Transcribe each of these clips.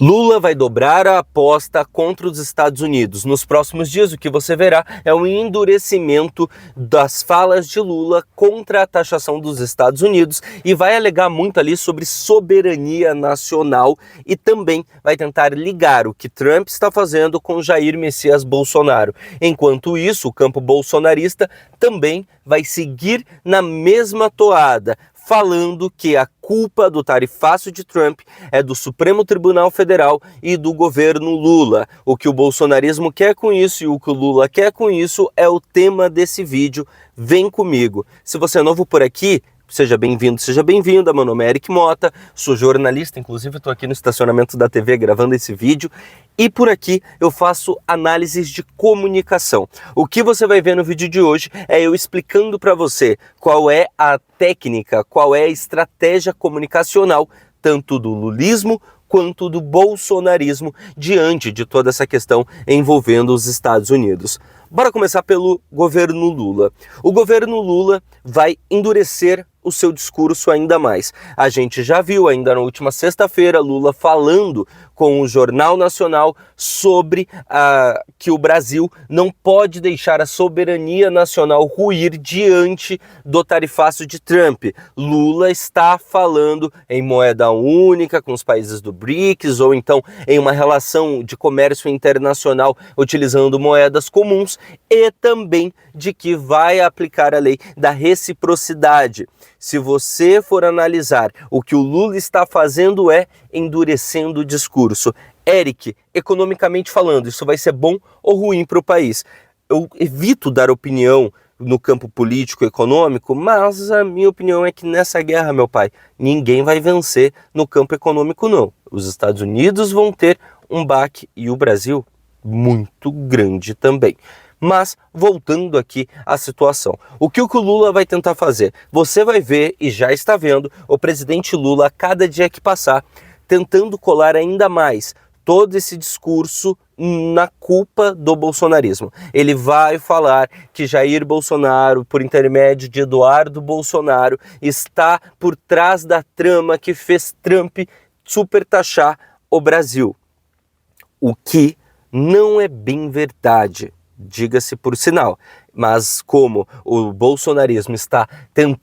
Lula vai dobrar a aposta contra os Estados Unidos. Nos próximos dias, o que você verá é um endurecimento das falas de Lula contra a taxação dos Estados Unidos e vai alegar muito ali sobre soberania nacional e também vai tentar ligar o que Trump está fazendo com Jair Messias Bolsonaro. Enquanto isso, o campo bolsonarista também vai seguir na mesma toada, falando que a culpa do tarifaço de Trump é do Supremo Tribunal Federal e do governo Lula. O que o bolsonarismo quer com isso e o que o Lula quer com isso é o tema desse vídeo. Vem comigo. Se você é novo por aqui, seja bem-vindo, seja bem-vinda. Meu nome é Eric Mota, sou jornalista, inclusive estou aqui no estacionamento da TV gravando esse vídeo. E por aqui eu faço análises de comunicação. O que você vai ver no vídeo de hoje é eu explicando para você qual é a técnica, qual é a estratégia comunicacional, tanto do lulismo quanto do bolsonarismo, diante de toda essa questão envolvendo os Estados Unidos. Bora começar pelo governo Lula. O governo Lula vai endurecer o seu discurso ainda mais. A gente já viu ainda na última sexta-feira Lula falando com o Jornal Nacional sobre que o Brasil não pode deixar a soberania nacional ruir diante do tarifaço de Trump. Lula está falando em moeda única com os países do BRICS ou então em uma relação de comércio internacional utilizando moedas comuns e também de que vai aplicar a lei da reciprocidade. Se você for analisar, o que o Lula está fazendo é endurecendo o discurso. Eric, economicamente falando, isso vai ser bom ou ruim para o país? Eu evito dar opinião no campo político e econômico, mas a minha opinião é que nessa guerra, meu pai, ninguém vai vencer no campo econômico, não. Os Estados Unidos vão ter um baque e o Brasil muito grande também. Mas, voltando aqui à situação, o que o Lula vai tentar fazer? Você vai ver, e já está vendo, o presidente Lula, a cada dia que passar, tentando colar ainda mais todo esse discurso na culpa do bolsonarismo. Ele vai falar que Jair Bolsonaro, por intermédio de Eduardo Bolsonaro, está por trás da trama que fez Trump supertaxar o Brasil. O que não é bem verdade. Diga-se por sinal, mas como o bolsonarismo está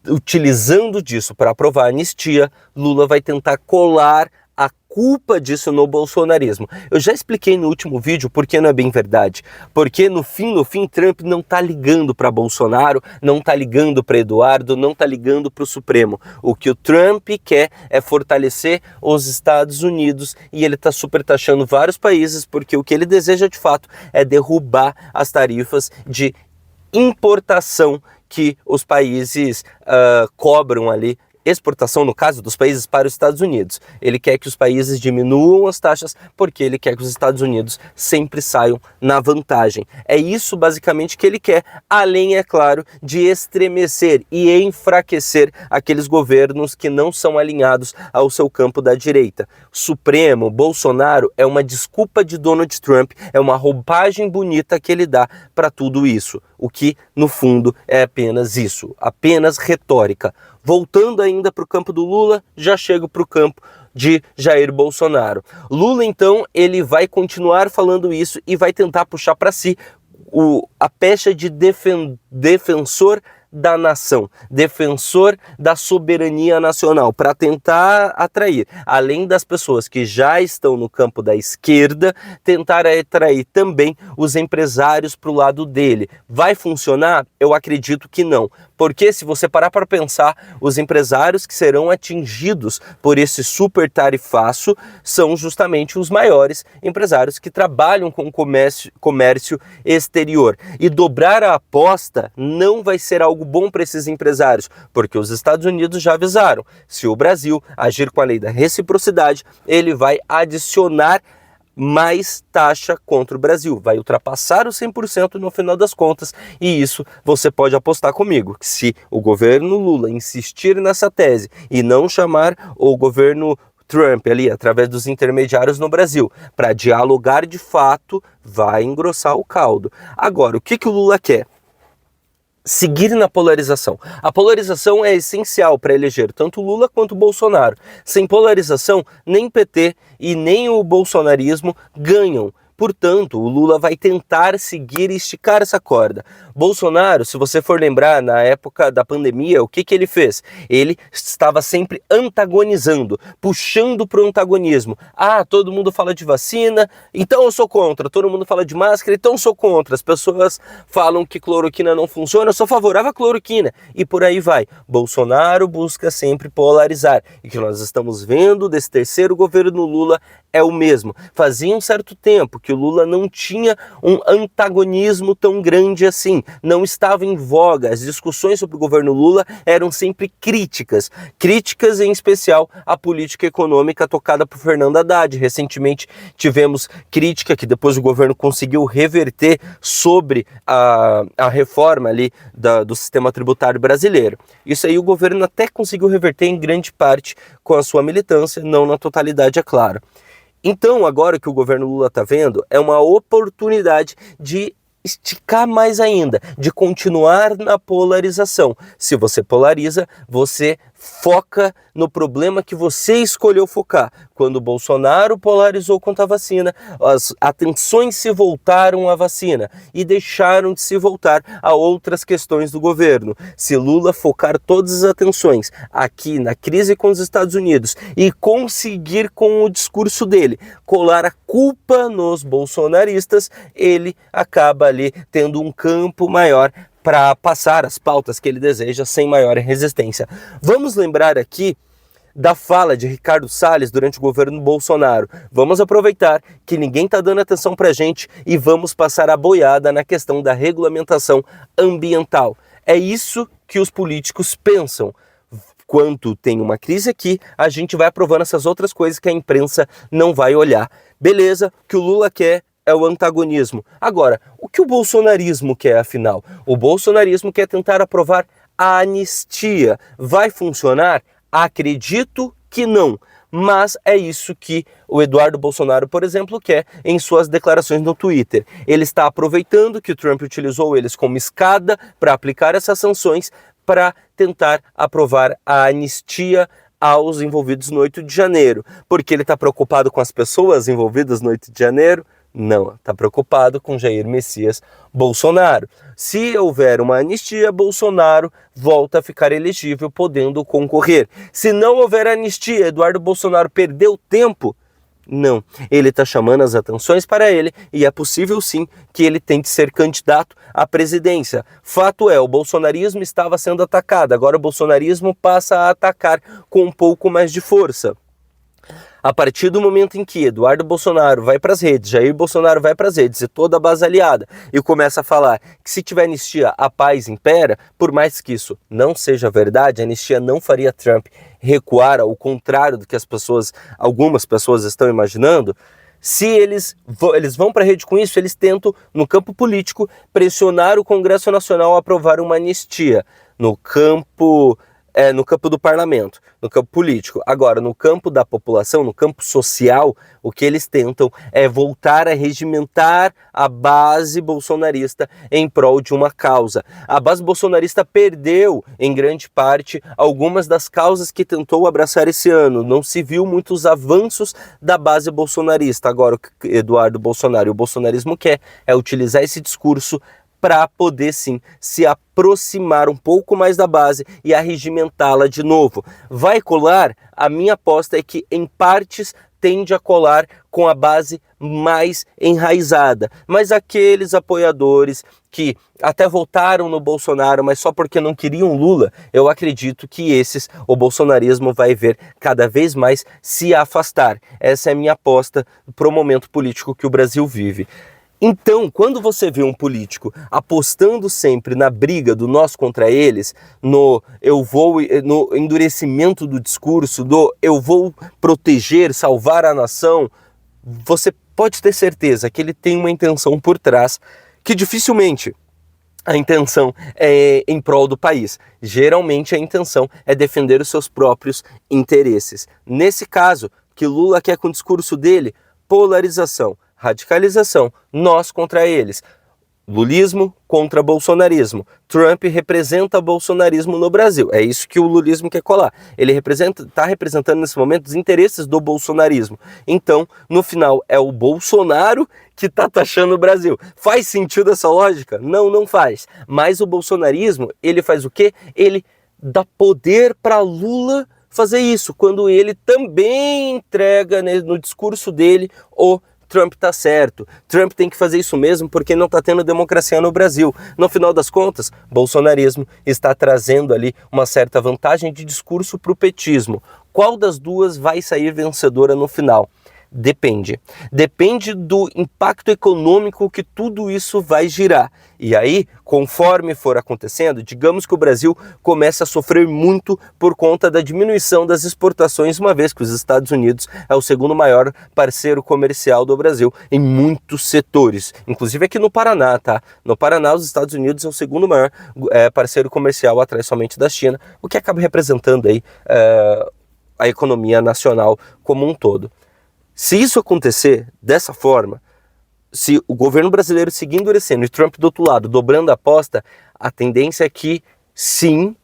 utilizando disso para aprovar a anistia, Lula vai tentar colar a culpa disso no bolsonarismo. Eu já expliquei no último vídeo por que não é bem verdade. Porque no fim, Trump não está ligando para Bolsonaro, não está ligando para Eduardo, não está ligando para o Supremo. O que o Trump quer é fortalecer os Estados Unidos e ele está supertaxando vários países porque o que ele deseja de fato é derrubar as tarifas de importação que os países cobram ali, exportação, no caso dos países para os Estados Unidos. Ele quer que os países diminuam as taxas porque ele quer que os Estados Unidos sempre saiam na vantagem. É isso basicamente que ele quer, além, é claro, de estremecer e enfraquecer aqueles governos que não são alinhados ao seu campo da direita. Supremo, Bolsonaro é uma desculpa de Donald Trump, é uma roupagem bonita que ele dá para tudo isso, o que no fundo é apenas isso, apenas retórica. Voltando ainda para o campo do Lula, já chego para o campo de Jair Bolsonaro. Lula, então, ele vai continuar falando isso e vai tentar puxar para si a pecha de defensor da nação, defensor da soberania nacional, para tentar atrair, além das pessoas que já estão no campo da esquerda, tentar atrair também os empresários para o lado dele. Vai funcionar? Eu acredito que não. Porque se você parar para pensar, os empresários que serão atingidos por esse super tarifaço são justamente os maiores empresários que trabalham com comércio exterior. E dobrar a aposta não vai ser algo bom para esses empresários, porque os Estados Unidos já avisaram, se o Brasil agir com a lei da reciprocidade, ele vai adicionar mais taxa contra o Brasil, vai ultrapassar os 100% no final das contas, e isso você pode apostar comigo, que se o governo Lula insistir nessa tese e não chamar o governo Trump ali, através dos intermediários no Brasil, para dialogar de fato, vai engrossar o caldo. Agora, o que o Lula quer? seguir na polarização. A polarização é essencial para eleger tanto Lula quanto Bolsonaro. Sem polarização, nem PT e nem o bolsonarismo ganham. Portanto, o Lula vai tentar seguir e esticar essa corda. Bolsonaro, se você for lembrar, na época da pandemia, o que ele fez? Ele estava sempre antagonizando, puxando para o antagonismo. Ah, todo mundo fala de vacina, então eu sou contra. Todo mundo fala de máscara, então eu sou contra. As pessoas falam que cloroquina não funciona, eu sou favorável à cloroquina. E por aí vai. Bolsonaro busca sempre polarizar. E o que nós estamos vendo desse terceiro governo Lula é o mesmo. Fazia um certo tempo que o Lula não tinha um antagonismo tão grande assim, não estava em voga. As discussões sobre o governo Lula eram sempre críticas em especial à política econômica tocada por Fernando Haddad. Recentemente tivemos crítica que depois o governo conseguiu reverter sobre a reforma ali do sistema tributário brasileiro. Isso aí o governo até conseguiu reverter em grande parte com a sua militância, não na totalidade, é claro. Então, agora que o governo Lula está vendo, é uma oportunidade de esticar mais ainda, de continuar na polarização. Se você polariza, você foca no problema que você escolheu focar. Quando o Bolsonaro polarizou contra a vacina, as atenções se voltaram à vacina e deixaram de se voltar a outras questões do governo. Se Lula focar todas as atenções aqui na crise com os Estados Unidos e conseguir com o discurso dele colar a culpa nos bolsonaristas, ele acaba ali tendo um campo maior para passar as pautas que ele deseja sem maior resistência. Vamos lembrar aqui da fala de Ricardo Salles durante o governo Bolsonaro. Vamos aproveitar que ninguém está dando atenção para a gente e vamos passar a boiada na questão da regulamentação ambiental. É isso que os políticos pensam. Quando tem uma crise aqui, a gente vai aprovando essas outras coisas que a imprensa não vai olhar. Beleza, o que o Lula quer é o antagonismo. Agora, o que o bolsonarismo quer, afinal? O bolsonarismo quer tentar aprovar a anistia. Vai funcionar? Acredito que não. Mas é isso que o Eduardo Bolsonaro, por exemplo, quer em suas declarações no Twitter. Ele está aproveitando que o Trump utilizou eles como escada para aplicar essas sanções para tentar aprovar a anistia aos envolvidos no 8 de janeiro. Porque ele está preocupado com as pessoas envolvidas no 8 de janeiro? Não, está preocupado com Jair Messias Bolsonaro. Se houver uma anistia, Bolsonaro volta a ficar elegível, podendo concorrer. Se não houver anistia, Eduardo Bolsonaro perdeu tempo? Não, ele está chamando as atenções para ele e é possível sim que ele tente ser candidato à presidência. Fato é, o bolsonarismo estava sendo atacado, agora o bolsonarismo passa a atacar com um pouco mais de força. A partir do momento em que Eduardo Bolsonaro vai para as redes, Jair Bolsonaro vai para as redes e toda a base aliada e começa a falar que se tiver anistia a paz impera, por mais que isso não seja verdade, a anistia não faria Trump recuar, ao contrário do que algumas pessoas estão imaginando. Se eles vão para a rede com isso, eles tentam, no campo político, pressionar o Congresso Nacional a aprovar uma anistia no campo do parlamento, no campo político. Agora, no campo da população, no campo social, o que eles tentam é voltar a regimentar a base bolsonarista em prol de uma causa. A base bolsonarista perdeu, em grande parte, algumas das causas que tentou abraçar esse ano. Não se viu muitos avanços da base bolsonarista. Agora, o que Eduardo Bolsonaro e o bolsonarismo quer é utilizar esse discurso para poder sim se aproximar um pouco mais da base e arregimentá-la de novo. Vai colar? A minha aposta é que em partes tende a colar com a base mais enraizada. Mas aqueles apoiadores que até votaram no Bolsonaro, mas só porque não queriam Lula, eu acredito que o bolsonarismo vai ver cada vez mais se afastar. Essa é a minha aposta para o momento político que o Brasil vive. Então, quando você vê um político apostando sempre na briga do nós contra eles, no endurecimento do discurso, eu vou proteger, salvar a nação, você pode ter certeza que ele tem uma intenção por trás que dificilmente a intenção é em prol do país. Geralmente a intenção é defender os seus próprios interesses. Nesse caso, que Lula quer com o discurso dele, polarização, radicalização, nós contra eles. Lulismo contra bolsonarismo. Trump representa bolsonarismo no Brasil. É isso que o lulismo quer colar. Ele está representando nesse momento os interesses do bolsonarismo. Então, no final, é o Bolsonaro que está taxando o Brasil. Faz sentido essa lógica? Não, não faz. Mas o bolsonarismo, ele faz o quê? Ele dá poder para Lula fazer isso, quando ele também entrega, né, no discurso dele o Trump tá certo, Trump tem que fazer isso mesmo porque não está tendo democracia no Brasil. No final das contas, bolsonarismo está trazendo ali uma certa vantagem de discurso para o petismo. Qual das duas vai sair vencedora no final? Depende. Depende do impacto econômico que tudo isso vai girar. E aí, conforme for acontecendo, digamos que o Brasil comece a sofrer muito por conta da diminuição das exportações, uma vez que os Estados Unidos é o segundo maior parceiro comercial do Brasil em muitos setores, inclusive aqui no Paraná, tá? No Paraná, os Estados Unidos é o segundo maior parceiro comercial, atrás somente da China, o que acaba representando aí a economia nacional como um todo. Se isso acontecer dessa forma, se o governo brasileiro seguir endurecendo e Trump do outro lado dobrando a aposta, a tendência é que, sim,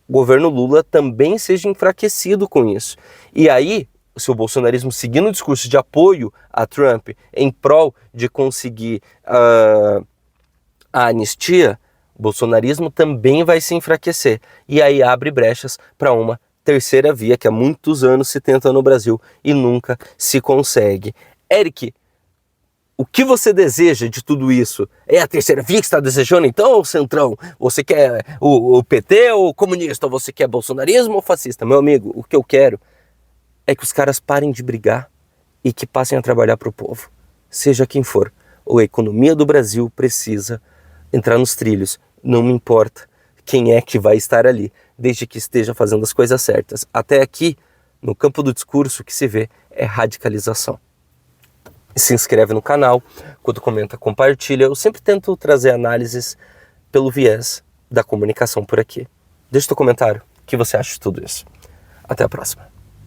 o governo Lula também seja enfraquecido com isso. E aí, se o bolsonarismo seguir no discurso de apoio a Trump em prol de conseguir a anistia, o bolsonarismo também vai se enfraquecer. E aí abre brechas para uma terceira via que há muitos anos se tenta no Brasil e nunca se consegue. Eric, o que você deseja de tudo isso? É a terceira via que está desejando então, ou Centrão? Você quer o PT ou comunista? Ou você quer bolsonarismo ou fascista? Meu amigo, o que eu quero é que os caras parem de brigar e que passem a trabalhar para o povo. Seja quem for. A economia do Brasil precisa entrar nos trilhos. Não me importa quem é que vai estar ali, desde que esteja fazendo as coisas certas. Até aqui, no campo do discurso, o que se vê é radicalização. Se inscreve no canal, quando comenta, compartilha. Eu sempre tento trazer análises pelo viés da comunicação por aqui. Deixa teu comentário, o que você acha de tudo isso. Até a próxima.